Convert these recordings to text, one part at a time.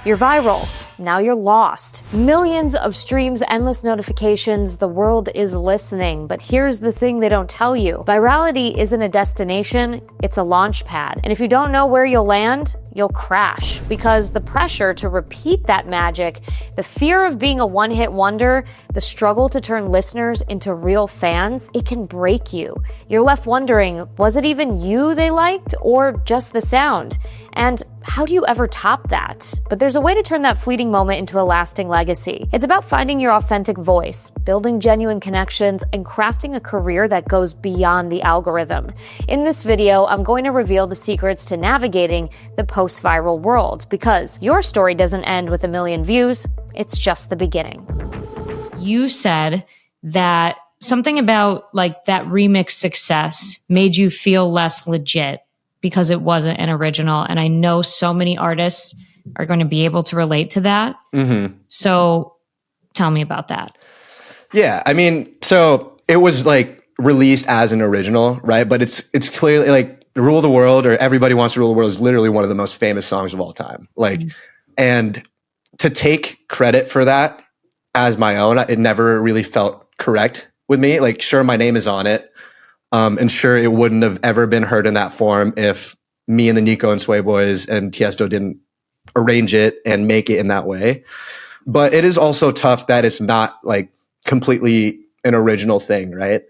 You're viral. Now you're lost. Millions of streams, endless notifications, the world is listening. But here's the thing they don't tell you. Virality isn't a destination, it's a launch pad. And if you don't know where you'll land, you'll crash. Because the pressure to repeat that magic, the fear of being a one-hit wonder, the struggle to turn listeners into real fans, it can break you. You're left wondering, was it even you they liked or just the sound? And how do you ever top that? But there's a way to turn that fleeting moment into a lasting legacy. It's about finding your authentic voice, building genuine connections, and crafting a career that goes beyond the algorithm. In this video, I'm going to reveal the secrets to navigating the post-viral world, because your story doesn't end with 1 million views, it's just the beginning. You said that something about like that remix success made you feel less legit because it wasn't an original. And I know so many artists are going to be able to relate to that. Mm-hmm. So tell me about that. Yeah, I mean, so it was like released as an original, right? But it's clearly like Rule the World or Everybody Wants to Rule the World is literally one of the most famous songs of all time. Like, and to take credit for that as my own, it never really felt correct with me. Like, sure, my name is on it. And sure, it wouldn't have ever been heard in that form if me and the Nico and Sway Boys and Tiesto didn't arrange it and make it in that way. But it is also tough that it's not like completely an original thing, right?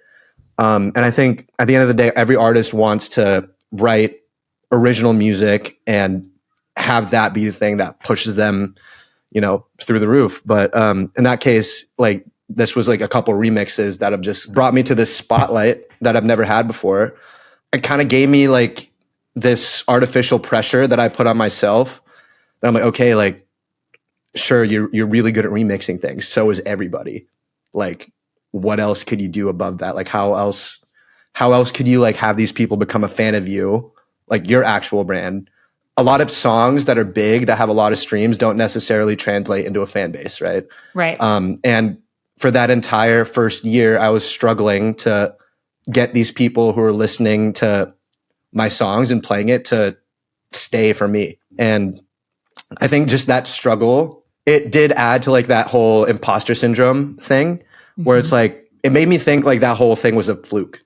And I think at the end of the day, every artist wants to write original music and have that be the thing that pushes them, you know, through the roof. But in that case, like, this was like a couple remixes that have just brought me to this spotlight that I've never had before. It kind of gave me like this artificial pressure that I put on myself. And I'm like, okay, like, sure, you're really good at remixing things. So is everybody. Like, what else could you do above that? Like, how else could you like have these people become a fan of you, like your actual brand? A lot of songs that are big, that have a lot of streams, don't necessarily translate into a fan base, right? Right. And for that entire first year, I was struggling to get these people who are listening to my songs and playing it to stay for me. And I think just that struggle, it did add to like that whole imposter syndrome thing, where it's like, it made me think like that whole thing was a fluke,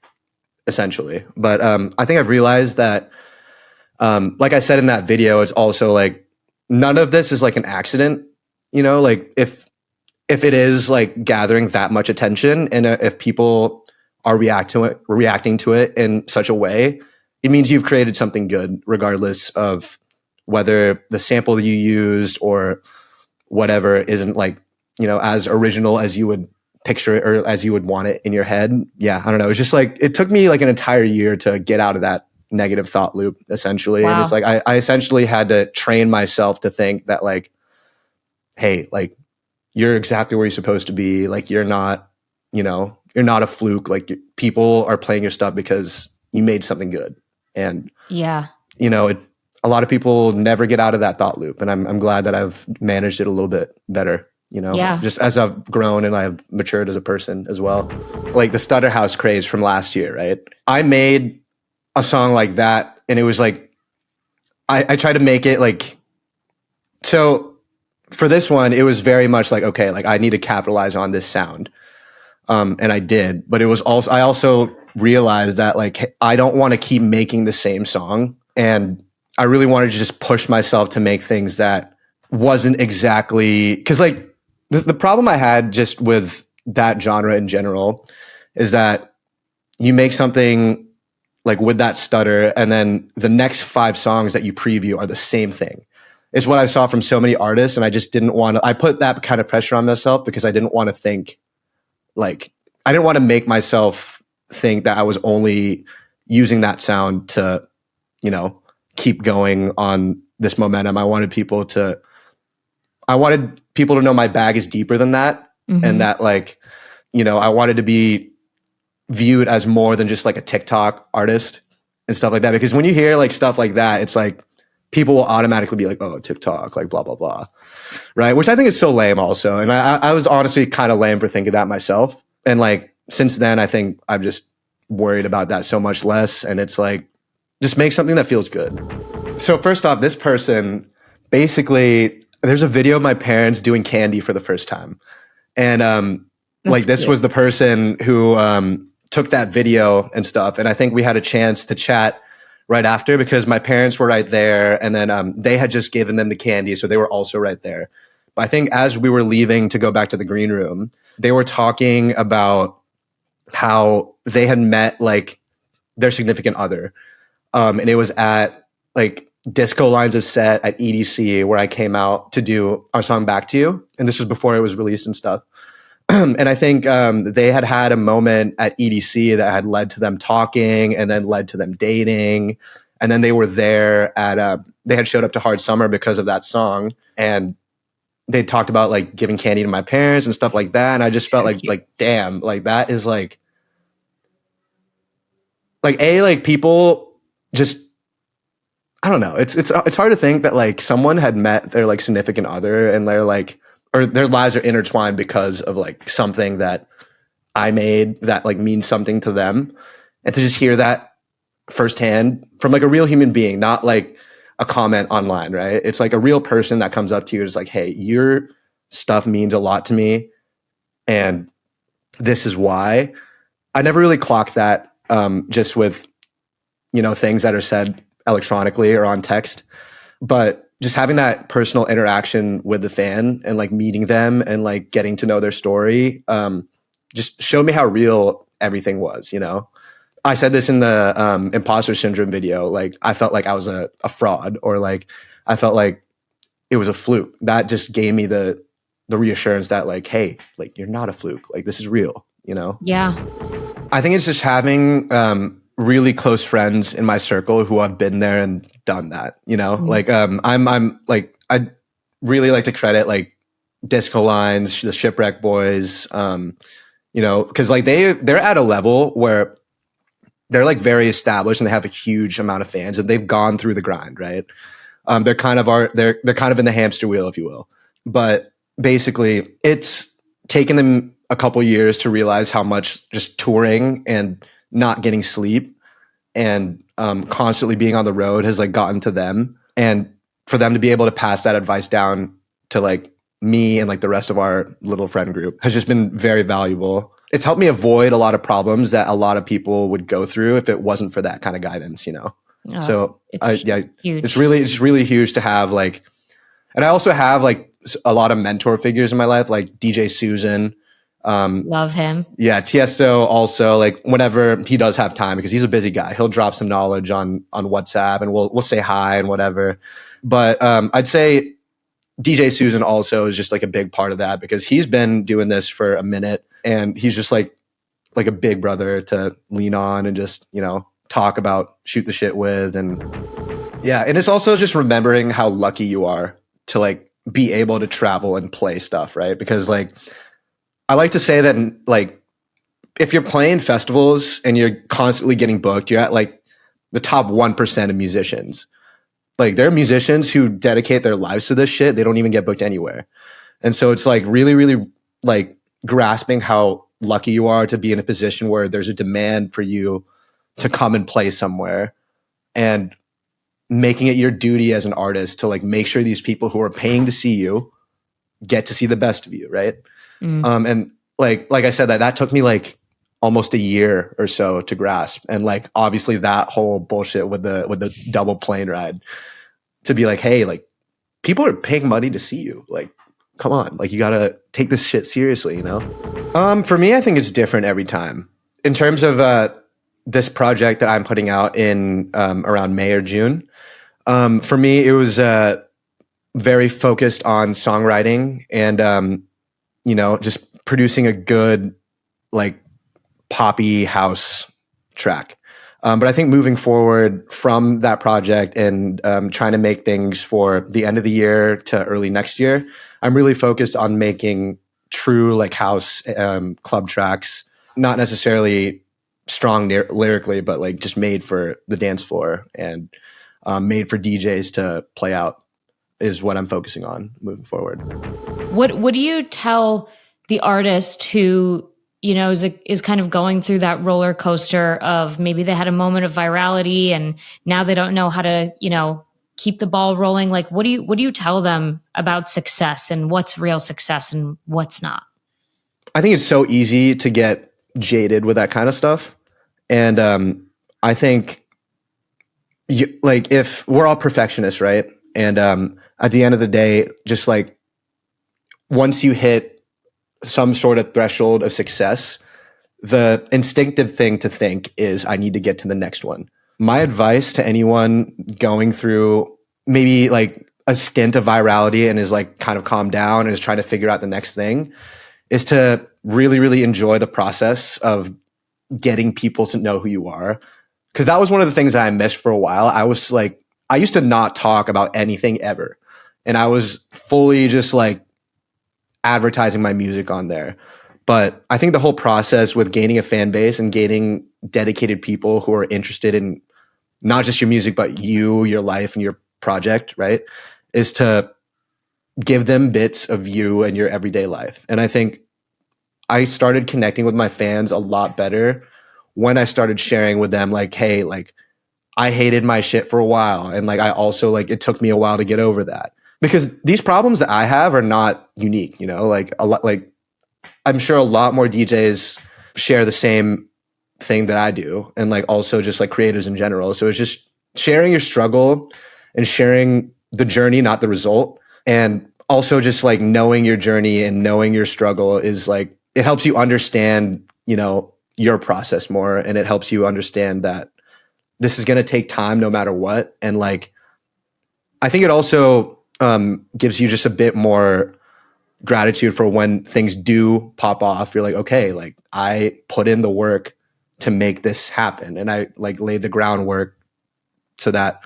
essentially. But I think I've realized that, like I said in that video, it's also like, none of this is like an accident, you know, like if it is like gathering that much attention and if people are reacting to it in such a way, it means you've created something good, regardless of whether the sample you used or whatever isn't like, you know, as original as you would picture it or as you would want it in your head. Yeah, I don't know. It's just like, it took me like an entire year to get out of that negative thought loop, essentially. Wow. And it's like, I essentially had to train myself to think that like, hey, like, you're exactly where you're supposed to be. Like, you're not, you know, you're not a fluke. Like, people are playing your stuff because you made something good. And, yeah, you know, a lot of people never get out of that thought loop. And I'm glad that I've managed it a little bit better, you know, just as I've grown and I've matured as a person as well. Like the Stutter House craze from last year, right? I made a song like that, and it was like, I tried to make it like, so for this one, it was very much like, okay, like I need to capitalize on this sound. And I did, but it was also, I also realized that like, I don't want to keep making the same song. And I really wanted to just push myself to make things that wasn't exactly, cause like the problem I had just with that genre in general is that you make something like with that stutter, and then the next 5 songs that you preview are the same thing. It's what I saw from so many artists, and I just didn't want to, I put that kind of pressure on myself because I didn't want to think like, I didn't want to make myself think that I was only using that sound to, you know, keep going on this momentum. I wanted people to know my bag is deeper than that. Mm-hmm. And that like, you know, I wanted to be viewed as more than just like a TikTok artist and stuff like that. Because when you hear like stuff like that, it's like, people will automatically be like, oh, TikTok, like blah, blah, blah. Right. Which I think is so lame also. And I was honestly kind of lame for thinking that myself. And like, since then, I think I'm just worried about that so much less. And it's like, just make something that feels good. So first off, this person, basically, there's a video of my parents doing candy for the first time. And like this was the person who took that video and stuff. And I think we had a chance to chat right after because my parents were right there. And then they had just given them the candy. So they were also right there. But I think as we were leaving to go back to the green room, they were talking about how they had met like their significant other. And it was at like Disco Lines' set at EDC where I came out to do our song Back to You. And this was before it was released and stuff. And I think they had a moment at EDC that had led to them talking and then led to them dating. And then they were there at, they had showed up to Hard Summer because of that song. And they talked about like giving candy to my parents and stuff like that. And I just felt like, damn, like that is like people just, I don't know. It's hard to think that like someone had met their like significant other and they're like, or their lives are intertwined because of like something that I made that like means something to them. And to just hear that firsthand from like a real human being, not like a comment online, right? It's like a real person that comes up to you and is like, hey, your stuff means a lot to me. And this is why. I never really clocked that just with, things that are said electronically or on text. But just having that personal interaction with the fan and like meeting them and like getting to know their story just showed me how real everything was, I said this in the imposter syndrome video. Like I felt like I was a fraud, or like I felt like it was a fluke. That just gave me the reassurance that like, hey, like you're not a fluke. Like this is real, Yeah. I think it's just having really close friends in my circle who have been there and done that, Mm-hmm. like I'm like, I really like to credit like Disco Lines, the Shipwreck Boys, because like they're at a level where they're like very established and they have a huge amount of fans and they've gone through the grind, right? They're kind of they're kind of in the hamster wheel, if you will. But basically it's taken them a couple years to realize how much just touring and not getting sleep and constantly being on the road has like gotten to them. And for them to be able to pass that advice down to like me and like the rest of our little friend group has just been very valuable. It's helped me avoid a lot of problems that a lot of people would go through if it wasn't for that kind of guidance, So huge. it's really huge to have like, and I also have like a lot of mentor figures in my life, like DJ Susan. Love him. Yeah, Tiesto also, like whenever he does have time, because he's a busy guy, he'll drop some knowledge on WhatsApp and we'll say hi and whatever. But I'd say DJ Susan also is just like a big part of that because he's been doing this for a minute and he's just like a big brother to lean on and just, talk about, shoot the shit with. And yeah, and it's also just remembering how lucky you are to like be able to travel and play stuff, right? Because like I like to say that like if you're playing festivals and you're constantly getting booked, you're at like the top 1% of musicians. Like there are musicians who dedicate their lives to this shit. They don't even get booked anywhere. And so it's like really, really like grasping how lucky you are to be in a position where there's a demand for you to come and play somewhere and making it your duty as an artist to like make sure these people who are paying to see you get to see the best of you. Right. And like I said, that took me like almost a year or so to grasp. And like, obviously that whole bullshit with the double plane ride to be like, hey, like people are paying money to see you. Like, come on, like you got to take this shit seriously, For me, I think it's different every time in terms of this project that I'm putting out in around May or June. For me, it was very focused on songwriting and, just producing a good, like poppy house track. But I think moving forward from that project and trying to make things for the end of the year to early next year, I'm really focused on making true like house club tracks, not necessarily strong lyrically, but like just made for the dance floor and made for DJs to play out is what I'm focusing on moving forward. What do you tell the artist who, is kind of going through that roller coaster of maybe they had a moment of virality and now they don't know how to, keep the ball rolling? Like, what do you tell them about success and what's real success and what's not? I think it's so easy to get jaded with that kind of stuff. And I think like if we're all perfectionists, right? And at the end of the day, just like once you hit some sort of threshold of success, the instinctive thing to think is, I need to get to the next one. My advice to anyone going through maybe like a stint of virality and is like kind of calmed down and is trying to figure out the next thing is to really, really enjoy the process of getting people to know who you are. Because that was one of the things that I missed for a while. I used to not talk about anything ever. And I was fully just like advertising my music on there. But I think the whole process with gaining a fan base and gaining dedicated people who are interested in not just your music, but you, your life, and your project, right, is to give them bits of you and your everyday life. And I think I started connecting with my fans a lot better when I started sharing with them, like, hey, like, I hated my shit for a while. And like, I also like, it took me a while to get over that, because these problems that I have are not unique, you know, like a lot, like I'm sure a lot more DJs share the same thing that I do. And like, also just like creators in general. So it's just sharing your struggle and sharing the journey, not the result. And also just like knowing your journey and knowing your struggle is like, it helps you understand, you know, your process more. And it helps you understand that this is going to take time no matter what. And like, I think it also gives you just a bit more gratitude for when things do pop off. You're like, okay, like I put in the work to make this happen. And I like laid the groundwork so that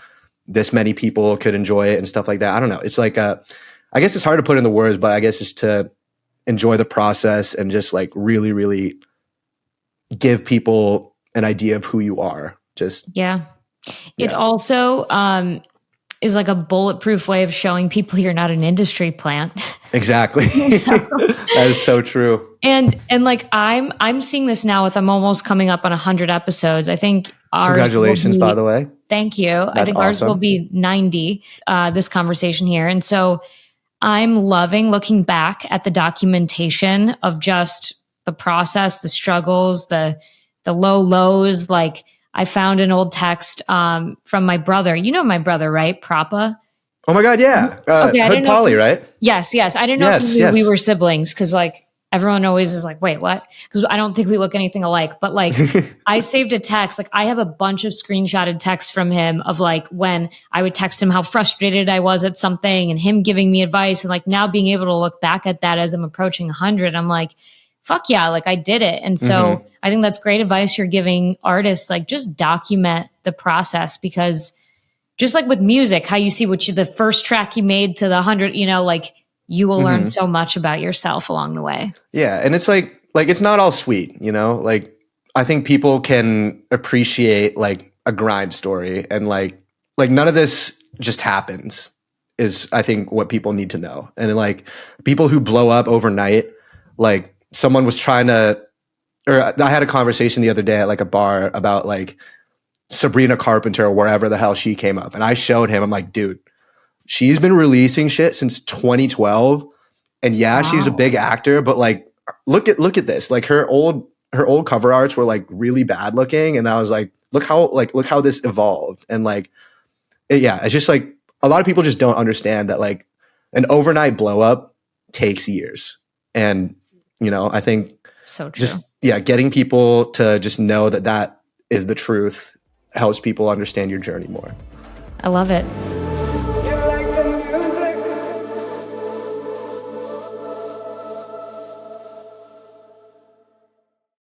this many people could enjoy it and stuff like that. I don't know. It's like, I guess it's hard to put in the words, but I guess it's to enjoy the process and just like really, really give people an idea of who you are. Just, yeah. It also is like a bulletproof way of showing people you're not an industry plant. Exactly. That is so true. And like I'm seeing this now with, I'm almost coming up on 100 episodes. I think ours. Congratulations, by the way. Thank you. I think ours will be 90, this conversation here. And so I'm loving looking back at the documentation of just the process, the struggles, the low lows. Like I found an old text from my brother. You know my brother, right? Prapa. Oh my God, yeah. Okay, Hood Polly, right? Yes. I didn't know if we were siblings, because like everyone always is like, wait, what? Because I don't think we look anything alike. But like I saved a text. Like I have a bunch of screenshotted texts from him of like when I would text him how frustrated I was at something and him giving me advice. And like now being able to look back at that as I'm approaching 100, I'm like, fuck yeah, like I did it. And so I think that's great advice you're giving artists. Like just document the process, because just like with music, how you see the first track you made to the 100, you know, like you will learn so much about yourself along the way. Yeah. And it's like it's not all sweet, you know, like I think people can appreciate like a grind story, and like none of this just happens is I think what people need to know. And like people who blow up overnight, like someone was trying to, or I had a conversation the other day at like a bar about like Sabrina Carpenter or wherever the hell she came up. And I showed him, I'm like, dude, she's been releasing shit since 2012. And yeah, she's a big actor, but like, look at this. Like her old cover arts were like really bad looking. And I was like, look how this evolved. And like, it's just like a lot of people just don't understand that like an overnight blow up takes years. And, you know, I think so true. Just, getting people to just know that is the truth helps people understand your journey more. I love it.